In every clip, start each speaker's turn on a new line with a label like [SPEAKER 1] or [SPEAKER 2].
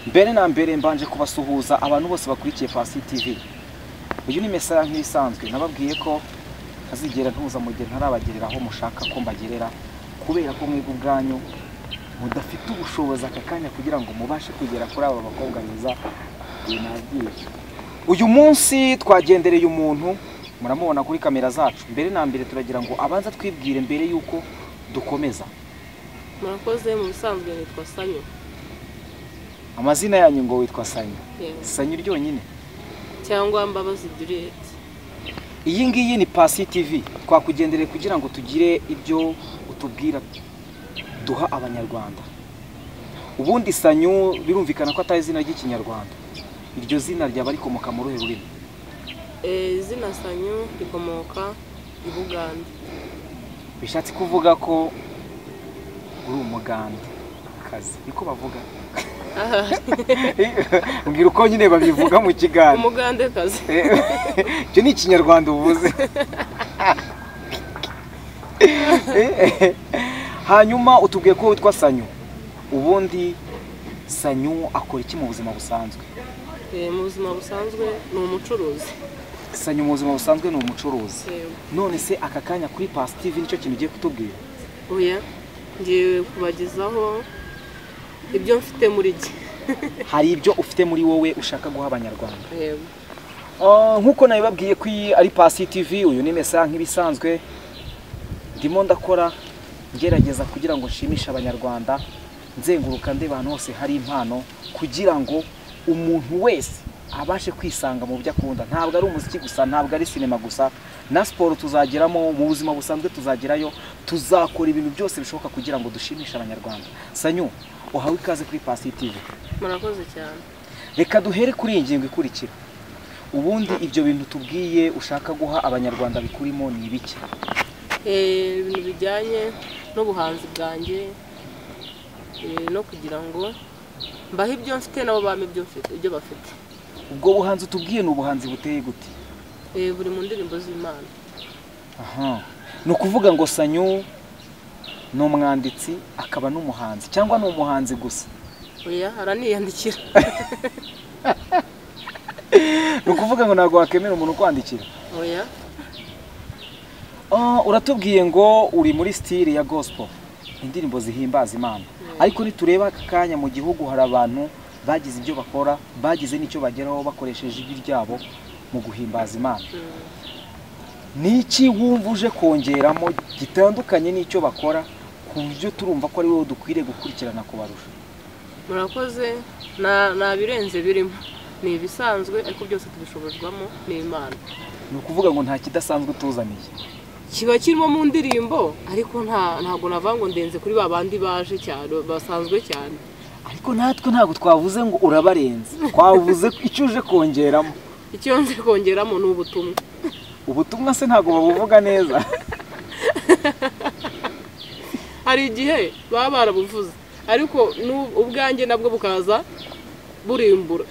[SPEAKER 1] Mbere na mbere mbanje kubasuhuza abantu bose bakurikiye Pasi TV. Uyu ni Mesaya nk'isanzwe nababwiye ko azigera ntuza mu gihe ntarabagerera aho mushaka ko mbagerera kubera ko mwebwe ubwanyu mudafite ubushobozi aka kanya kugira ngo mubashe kugera kuri aba bakobwa beza binabwiye. Uyu munsi twagendereye umuntu muramubona kuri kamera zacu. Mbere na mbere turagira ngo abanza twibwire mbere yuko dukomeza.
[SPEAKER 2] Murakoze mu bisanzwe nitwa SANYU.
[SPEAKER 1] Amazina yanyu ngo witwa SANYU. SANYU ryonyine
[SPEAKER 2] Cyangwa Mbabazi JULIETE.
[SPEAKER 1] Iyi ngiyi ni Pasi TV. Twakugendereye kugira ngo tugire ibyo utubwira duha abanyarwanda. Ubundi SANYU birumvikana ko atari izina ry'ikinyarwanda. Iryo zina ryaba rikomoka mu ruhe rurimi?
[SPEAKER 2] Izina SANYU rikomoka i Buganda.
[SPEAKER 1] Bishatse kuvuga ko uri umuganda kazi. Niko bavuga. Mbwira uko nyine babivuga mu kiganiro.
[SPEAKER 2] Umugande kazi.
[SPEAKER 1] Cyo ni ikinyarwanda uvuze. Hanyuma utubwiye ko witwa SANYU. Ubundi SANYU akora iki mu buzima busanzwe?
[SPEAKER 2] Mu buzima busanzwe ni umucuruzi.
[SPEAKER 1] SANYU mu buzima busanzwe ni umucuruzi. None se aka kanya kuri Pasi TV nicyo kintu ugiye kutubwira?
[SPEAKER 2] Oya, ngiye kubagezaho ibyo mfite muri jye.
[SPEAKER 1] Hari ibyo ufite muri wowe ushaka guha abanyarwanda?
[SPEAKER 2] Yego.
[SPEAKER 1] Nkuko nabibabwiye ko ari Pasi TV, uyu ni Mesaya nk'ibisanzwe. Ndimo ndakora ngerageza kugira ngo nshimishe abanyarwanda, nzenguruka ndeba ahantu hose hari impano kugira ngo umuntu wese abashe kwisanga mu byo akunda. Ntabwo ari umuziki gusa, ntabwo ari sinema gusa, na sport tuzageramo, mu buzima busanzwe tuzagerayo, tuzakora ibintu byose bishoboka kugira ngo dushimishe abanyarwanda. SANYU, uhawe ikaze kuri Pasi TV.
[SPEAKER 2] Murakoze cyane.
[SPEAKER 1] Reka duhere kuri iyi ngingo ikurikira. Ubundi ibyo bintu tubwiye ushaka guha abanyarwanda bikurimo ni ibiki?
[SPEAKER 2] Ibintu bijyanye n'ubuhanzi bwanjye, no kugira ngo mbahe ibyo mfite nabo bame ibyo bafite.
[SPEAKER 1] Ubwo buhanzi tubwiye ni ubuhanzi buteye gute?
[SPEAKER 2] Buri mu ndirimbo z'Imana.
[SPEAKER 1] Aha. No kuvuga ngo SANYU no umwanditsi akaba n'umuhanzi cyangwa no umuhanzi gusa?
[SPEAKER 2] Oya, araniyandikira.
[SPEAKER 1] No kuvuga ngo ntago wakemera umuntu kwandikira?
[SPEAKER 2] Oya.
[SPEAKER 1] Uratubwiye ngo uri muri style ya gospel, indirimbo zihimbaza Imana. Ariko nitureba aka kanya mu gihugu hari abantu bagize ibyo bakora, bagize n'icyo bageraho bakoresheje ijwi ryabo mu guhimbaza Imana. Niki wumva uje kongeramo gitandukanye n'icyo bakora ku buryo turumva ko ari wowe dukwiriye gukurikirana kubarusha?
[SPEAKER 2] Murakoze, na birenze birimo. Ni ibisanzwe ariko byose tubishobozwamo n'Imana.
[SPEAKER 1] Ni ukuvuga ngo nta kidasanzwe tuzaniye.
[SPEAKER 2] Kiba kirimo mu ndirimbo ariko ntago navango ndenze kuri babandi baje cyane basanzwe cyane.
[SPEAKER 1] Ariko natwe ntago twavuze ngo urabarenze. Twavuze icyo uje kongeramo.
[SPEAKER 2] Icyo nze kongeramo ni ubutumwa.
[SPEAKER 1] Ubutumwa se ntago babuvuga neza.
[SPEAKER 2] Hari igihe baba barabuvuze ariko ubwanjye nabwo bukaza burimbura.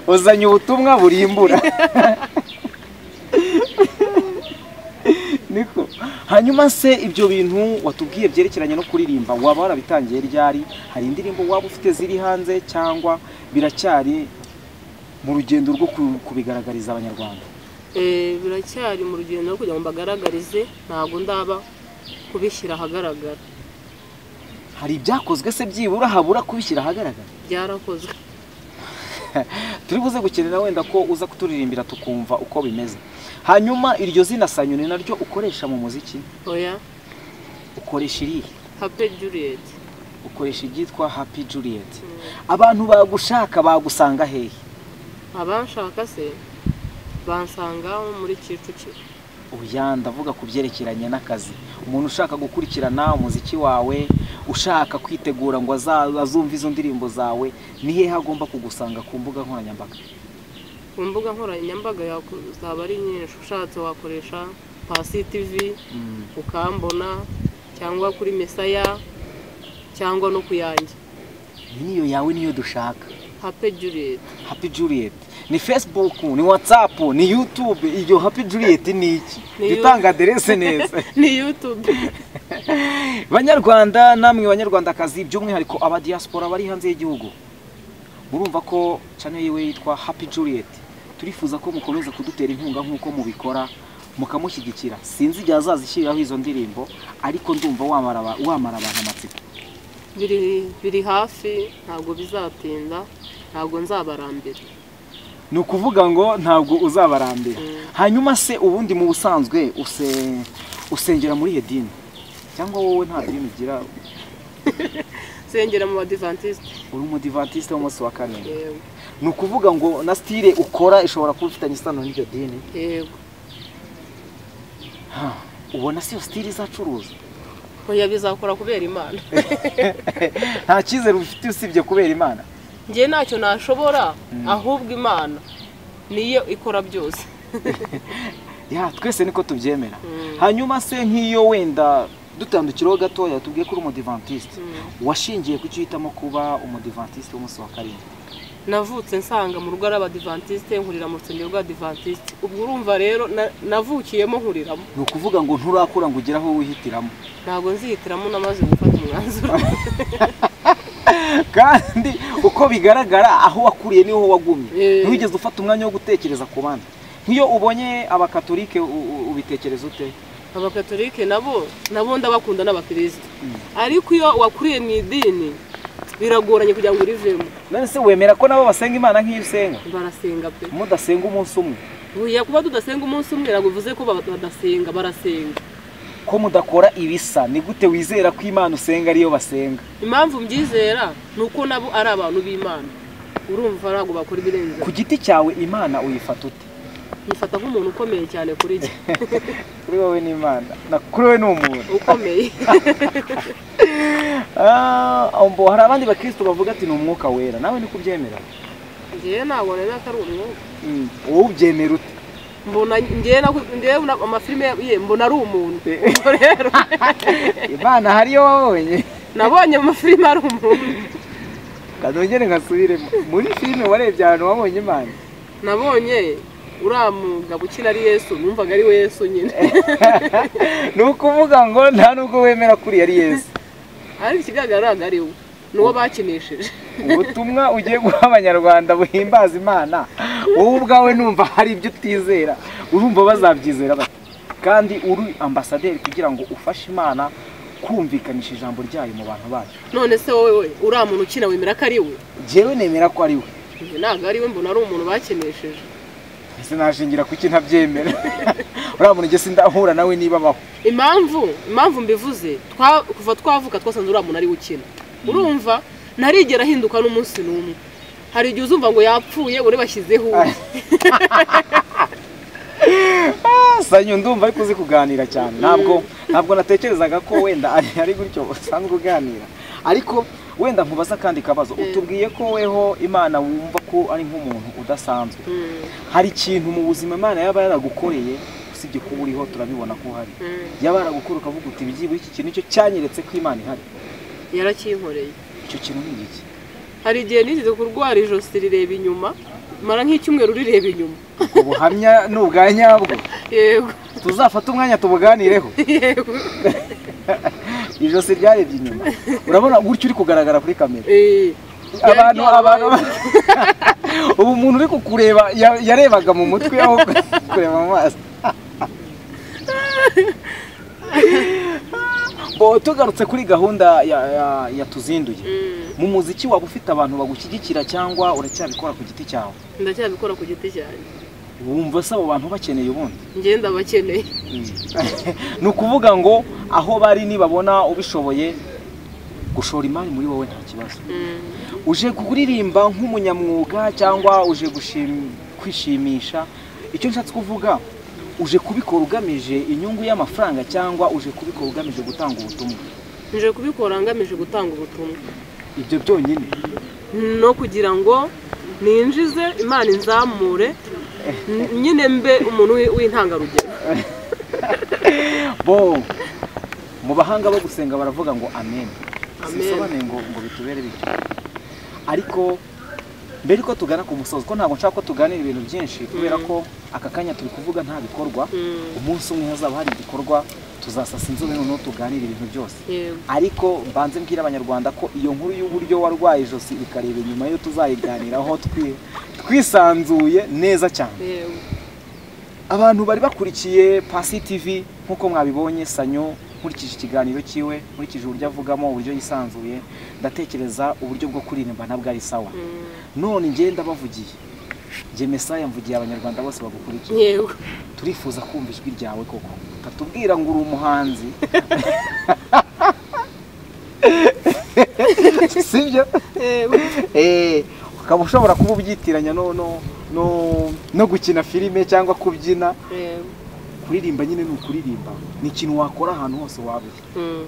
[SPEAKER 1] Uzanye ubutumwa burimbura. Niko. Hanyuma se ibyo bintu watubwiye byerekeranye no kuririmba waba warabitangiye ryari? Hari indirimbo waba ufite ziri hanze cyangwa biracyari mu rugendo rwo kubigaragariza abanyarwanda?
[SPEAKER 2] Biracyari mu rugendo rwo kugira ngo mbagaragarize, ntago ndaba kubishyira ahagaragara.
[SPEAKER 1] Hari ibyakozwe se byibura habura kubishyira ahagaragara?
[SPEAKER 2] Byarakozwe.
[SPEAKER 1] Turi buze gukenera wenda ko uza kuturirimbira tukumva uko bimeze. Hanyuma iryo zina SANYU ni naryo ukoresha mu muziki?
[SPEAKER 2] Oya.
[SPEAKER 1] Ukoresha irihe?
[SPEAKER 2] Happy Juliet.
[SPEAKER 1] Ukoresha iryitwa Happy Juliet. Abantu bagushaka bagusanga hehe?
[SPEAKER 2] Abanshaka se bansanga muri Kicukiro.
[SPEAKER 1] Oya, ndavuga ku byerekeranye n'akazi. Umuntu ushaka gukurikirana umuziki wawe, ushaka kwitegura ngo azumva izo ndirimbo zawe, ni hehe agomba kugusanga ku mbuga nkoranyambaga?
[SPEAKER 2] Ku mbuga nkoranyambaga zaba ari nyinshi. Ushatse wakoresha Pasi TV ukambona, cyangwa kuri Mesaya, cyangwa no kuyanjye.
[SPEAKER 1] Niyo yawe niyo dushaka.
[SPEAKER 2] Happy Juliet.
[SPEAKER 1] Happy Juliet. Ni Facebook, ni WhatsApp, ni YouTube. Iyo Happy Juliet ni iki? Dutanga adresse neza.
[SPEAKER 2] Ni YouTube.
[SPEAKER 1] Banyarwanda namwe banyarwandakazi by'umwihariko aba diaspora bari hanze y'igihugu, murumva ko channel yiwe yitwa Happy Juliette. Turifuza ko mukomeza kudutera inkunga nk'uko mubikora, mukamushyigikira. Sinzi igihe azazishyiriraho izo ndirimbo, ariko ndumva wamara abantu amatsiko.
[SPEAKER 2] Biri hafi, ntabwo bizatinda, ntabwo nzabarambira.
[SPEAKER 1] Ni ukuvuga ngo ntabwo uzabarambira. Hanyuma se ubundi mu busanzwe usengera muri hedini cyangwa wowe nta dini ugira?
[SPEAKER 2] Sengera mu badivantiste.
[SPEAKER 1] Uri umudivantiste w'umunsi wa kane? Yego. Ni ukuvuga ngo na style ukora ishobora kuba ifitanye isano n'iryo dini?
[SPEAKER 2] Yego.
[SPEAKER 1] Ubona si yo style izacuruza?
[SPEAKER 2] Oya, bizakora kubera Imana.
[SPEAKER 1] Nta cyizere ufite usibye kubera Imana?
[SPEAKER 2] Ngiye ntacyo nashobora, ahubwo Imana niyo ikora byose.
[SPEAKER 1] Twese niko tubyemera. Hanyuma se nk'iyo wenda dutandukiraho gatoya tubwiye ko uri umudivantiste, washingiye ku cyo uhitamo kuba umudivantiste w'umunsi wa karindwi?
[SPEAKER 2] Navutse nsanga mu rugo rw'abadivantiste, nkurira mu rusengero rw'abadivantiste. Ubwo urumva rero navukiyemo nkuriramo.
[SPEAKER 1] Ni ukuvuga ngo nturakura ngo ugere aho wihitiramo?
[SPEAKER 2] Ntabwo nzihitiramo, namaze gufata umwanzuro.
[SPEAKER 1] Kandi uko bigaragara aho wakuriye niho wagumye, ntiwigeze ufata umwanya wo gutekereza ku bandi. Nk'iyo ubonye abakatolike ubitekereza ute?
[SPEAKER 2] Abakatolike nabo ndabakunda n'abakristo, ariko iyo wakuriye mu idini biragoranye kugira ngo urivemo.
[SPEAKER 1] None se wemera ko nabo basenga Imana nk'iyo usenga?
[SPEAKER 2] Barasenga pe.
[SPEAKER 1] Mudasenga umunsi umwe?
[SPEAKER 2] Uya kuba tudasenga umunsi umwe ntabwo bivuze ko badasenga, barasenga.
[SPEAKER 1] Ko mudakora ibisa, ni gute wizera ko Imana usenga ariyo basenga?
[SPEAKER 2] Impamvu mbyizera nuko nabo ari abantu b'Imana. Urumva ntabwo bakora ibirenze.
[SPEAKER 1] Ku giti cyawe Imana uyifata ute?
[SPEAKER 2] Yifata nk'umuntu ukomeye cyane kuri njye.
[SPEAKER 1] Kuri wowe ni Imana, na kuri wowe ni umuntu
[SPEAKER 2] ukomeye.
[SPEAKER 1] Hari abandi bakristo bavuga ati ni umwuka wera, nawe ni kubyemera?
[SPEAKER 2] Ngiye ntabwo nari atari umwuka.
[SPEAKER 1] Wowe ubyemera ute?
[SPEAKER 2] Mbona ngiye amafilime ye mbona ari umuntu. Rero
[SPEAKER 1] Imana hariyo wabonye?
[SPEAKER 2] Nabonye mu mafilime ari umuntu.
[SPEAKER 1] Kadongere ngasubire muri filime warebye ahantu wabonye Imana?
[SPEAKER 2] Nabonye uramuga bukina ari Yesu, numvaga ari we Yesu nyine.
[SPEAKER 1] Ni ukuvuga ngo nta nubwo wemera kuri yari Yesu?
[SPEAKER 2] Ari ikigaragara ari we, nuwo bakinishije.
[SPEAKER 1] Ubutumwa ugiye guha abanyarwanda buhimbaza Imana, wowe ubwawe numva hari ibyo utizera, urumva bazabyizera bate? Kandi uri ambasaderi kugira ngo ufashe Imana kumvikanisha ijambo ryayo mu bantu bacu.
[SPEAKER 2] None se wowe uriya muntu ukina wemera ko ari we?
[SPEAKER 1] Jewe nemera ko ari we.
[SPEAKER 2] Ntabwo ari we, mbona ari umuntu bakinishije.
[SPEAKER 1] Ese nashingira kuki ntabyemera? Uriya muntu ngese ndahura nawe niba baho.
[SPEAKER 2] Impamvu mbivuze, kuva twavuka twasanze uriya muntu ari ukina. Urumva ntarigera ahinduka n'umunsi n'umwe. Hari igihe uzumva ngo yapfuye uri bashyizeho.
[SPEAKER 1] SANYU ndumva ari kuzi kuganira cyane. Ntabwo natekerezaga ko wenda ari gutyo usanzwe uganira. Ariko wenda nkubaza kandi kabazo, utubwiye ko weho Imana wumva ko ari nk'umuntu udasanzwe. Hari ikintu mu buzima Imana yaba yaragukoreye usibye kuba uriho turabibona ko hari? Yaba yaragukora ukavuga uti bigiye iki kintu cyo cyanyeretse ko Imana ihari?
[SPEAKER 2] Yarakinkoreye.
[SPEAKER 1] Icyo kintu ni iki?
[SPEAKER 2] Hari igihe nigeze kurwara ijosi rireba inyuma, mara nk'icyumweru rireba inyuma.
[SPEAKER 1] Ubuhamya ni ubwa nyabwo?
[SPEAKER 2] Yego.
[SPEAKER 1] Tuzafata umwanya tubuganireho?
[SPEAKER 2] Yego.
[SPEAKER 1] Ijosi ryarebye inyuma, urabona gutyo uri kugaragara kuri kamera? Abantu ubu umuntu uri kukureba yarebaga mu mutwe aho kureba mu maso. Tugarutse kuri gahunda ya tuzinduye, mu muziki waba ufite abantu bagushyigikira cyangwa uracyabikora ku giti cyawe?
[SPEAKER 2] Ndacyabikora ku giti cyanjye.
[SPEAKER 1] Wumva se abo bantu bakeneye ubundi?
[SPEAKER 2] Ngenda bakeneye.
[SPEAKER 1] Ni ukuvuga ngo aho bari nibabona ubishoboye gushora imari muri wowe nta kibazo. Uje kuririmba nk'umunyamwuga cyangwa uje kwishimisha? Icyo nshatse kuvuga, uje kubikora ugamije inyungu y'amafaranga cyangwa uje kubikora ugamije gutanga ubutumwa?
[SPEAKER 2] Nje kubikora ngamije gutanga ubutumwa.
[SPEAKER 1] Ibyo byonyine?
[SPEAKER 2] No kugira ngo ninjize Imana inzamure, nyine mbe umuntu w'intangarugero.
[SPEAKER 1] Mu bahanga bo gusenga baravuga ngo amen. Sisobaneye ngo bitubere bityo. Ariko mbere ko tugana ku musozo, ko ntabwo nshaka ko tuganira ibintu byinshi kubera ko aka kanya turi kuvuga nta bikorwa. Umunsi umwe hazaba hari igikorwa tuzasasa inzobe noneho tuganira ibintu byose.
[SPEAKER 2] Yego.
[SPEAKER 1] Ariko mbanze mbwira abanyarwanda ko iyo nkuru y'uburyo warwaye ijosi ikareba inyuma yo tuzayiganiraho twisanzuye neza cyane.
[SPEAKER 2] Yego.
[SPEAKER 1] Abantu bari bakurikiye Pasi TV nkuko mwabibonye SANYU, nkurikije ikiganiro cyiwe, nkurikije uburyo avugamo, uburyo yisanzuye, ndatekereza uburyo bwo kuririmba ntabwo ari sawa. None ngenda bavugiye nge Mesaya mvugiye abanyarwanda bose bagukurikiye.
[SPEAKER 2] Yego.
[SPEAKER 1] Turifuza kumva ijwi ryawe koko, tatubwira ngo uri umuhanzi. Sibyo? Ukaba ushobora kuba ubyitiranya no gukina filime cyangwa kubyina. Kuririmba nyine ni ukuririmba, ni ikintu wakora ahantu hose waba uri.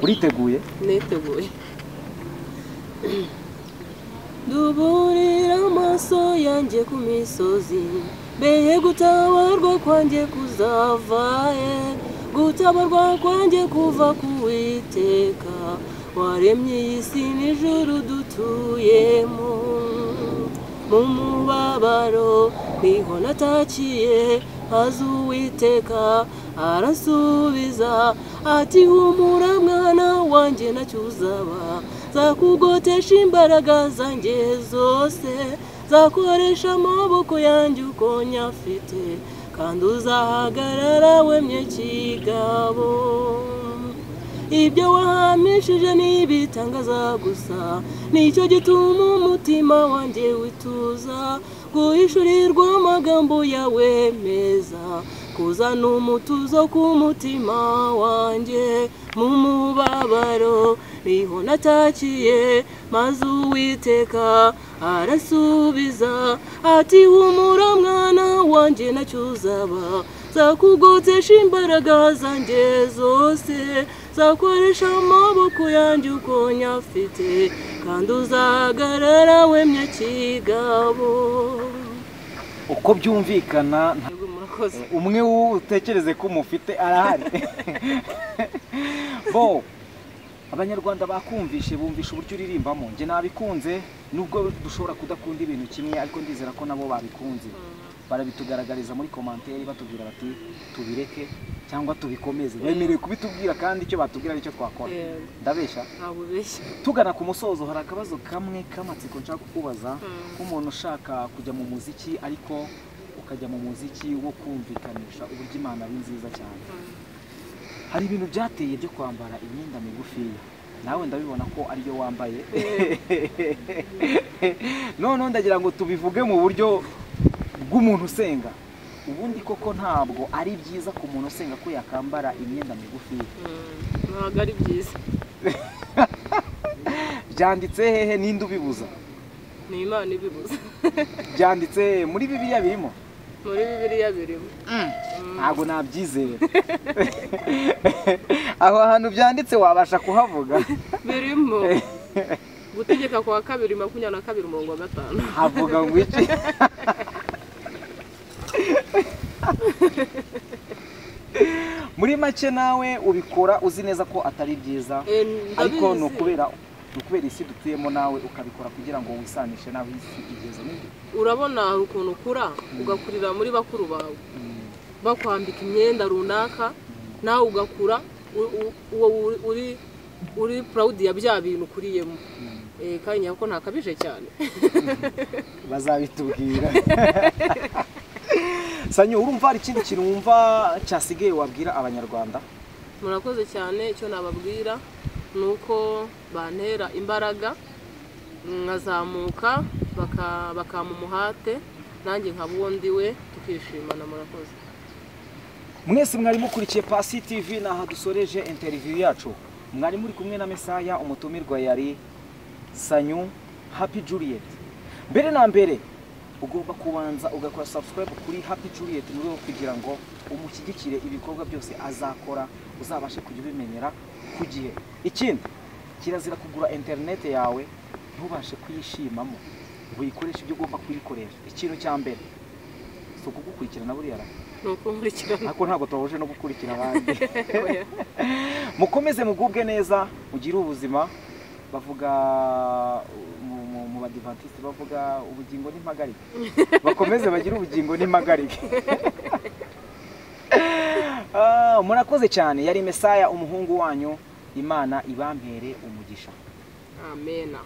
[SPEAKER 1] Uriteguye?
[SPEAKER 2] Niteguye. Duburira amaso yanjye ku misozi, behe gutabarwa kwanjye kuzavaye, gutabarwa kwanjye kuva ku Uwiteka waremye iyi si n'ijuru dutuyemo. Mu mubabaro niho natakiye, maze Uwiteka arasubiza ati humura mwana wanjye ntacyo uzaba, zakugotesha imbaraga zanjye zose, zakoresha amaboko yanjye uko nyafite, kandi uzahagarara wemye kigabo. Ibyo wahamishije n'ibitangaza gusa, nicyo gituma umutima wanjye wituza, guhishurirwa amagambo yawe meza, kuzana umutuzo ku mutima wanjye. Mu mubabaro niho natakiye, maze Uwiteka arasubiza ati humura mwana wanjye ntacyo uzaba, zakugotesha imbaraga zanjye zose, zakoresha amaboko yanjye uko nyafite, kandi uzahagarara wemye kigabo.
[SPEAKER 1] Uko byumvikana umwe utekereze ko umufite arahari. Bo abanyarwanda bakumvishe, bumvisha uburyo uririmbamo. Nge nabikunze, nubwo dushobora kudakunda ibintu kimwe, ariko ndizera ko nabo babikunze. Barabitugaragariza muri commentaire batubwira bati tubireke cyangwa tubikomeze. Bemereye kubitubwira kandi icyo batubwira aricyo twakora. Ndabesha?
[SPEAKER 2] Ntabwo besha.
[SPEAKER 1] Tugana ku musozo, hari akabazo kamwe kamatsiko nshaka kukubaza, nk'umuntu ushaka kujya mu muziki ariko ukajya mu muziki wo kumvikanisha uburyo Imana ari nziza cyane. Hari ibintu byateye byo kwambara imyenda migufiya, nawe ndabibona ko ariyo wambaye. None ndagira ngo tubivuge mu buryo bw'umuntu usenga. Ubundi koko ntabwo ari byiza ku muntu usenga ko yakambara imyenda migufiya.
[SPEAKER 2] Ntabwo ari byiza.
[SPEAKER 1] Byanditse hehe ninde ubibuza?
[SPEAKER 2] Ni Imana ibibuza.
[SPEAKER 1] Byanditse muri Bibiliya birimo?
[SPEAKER 2] Muri Bibiliya birimo.
[SPEAKER 1] Ntabwo nabyizera. Aho hantu byanditse wabasha kuhavuga?
[SPEAKER 2] Birimo. Gutegeka kwa 2:22:5.
[SPEAKER 1] Havuga ngo iki? Muri make nawe ubikora uzi neza ko atari byiza, ariko no kubera isi dutuyemo nawe ukabikora kugira ngo wisanishe nawe isi igeze ninde.
[SPEAKER 2] Urabona ukuntu ukura ugakurira muri bakuru bawe, bakwambika imyenda runaka, nawe ugakura uri proud ya bya bintu kuriyemo. Kandi yako ntakabije cyane.
[SPEAKER 1] Bazabitubwira. SANYU, urumva hari ikindi kintu wumva cyasigaye wabwira abanyarwanda?
[SPEAKER 2] Murakoze cyane. Icyo nababwira nuko bantera imbaraga, nkazamuka bakama umuhate, nanjye nkabondiwe tukishimana. Murakoze.
[SPEAKER 1] Mwese mwari mukurikiye Pasi TV, naha dusoreje interview yacu. Mwari muri kumwe na Mesaya, umutumirwa yari SANYU Happy Juliette. Mbere na mbere ugomba kubanza ugakora subscribe kuri Happy Juliette muri kugira ngo umushyigikire ibikorwa byose azakora, uzabashe kujya ubimenyera ku gihe. Ikindi, kirazira kugura internet yawe ntubashe kuyishimamo, uyikoresha ibyo ugomba kuyikoresha. Ikintu cya mbere so kugukurikirana buriya
[SPEAKER 2] nuko nkurikirana,
[SPEAKER 1] ariko ntabwo tubahuje no gukurikira abandi. Mukomeze mugubwe neza, mugire ubuzima. Bavuga mu badivantiste bavuga ubugingo n'impagarike. Bakomeze bagire ubugingo n'impagarike. murakoze cyane. Yari Mesaya umuhungu wanyu, Imana ibampere umugisha.
[SPEAKER 2] Amen.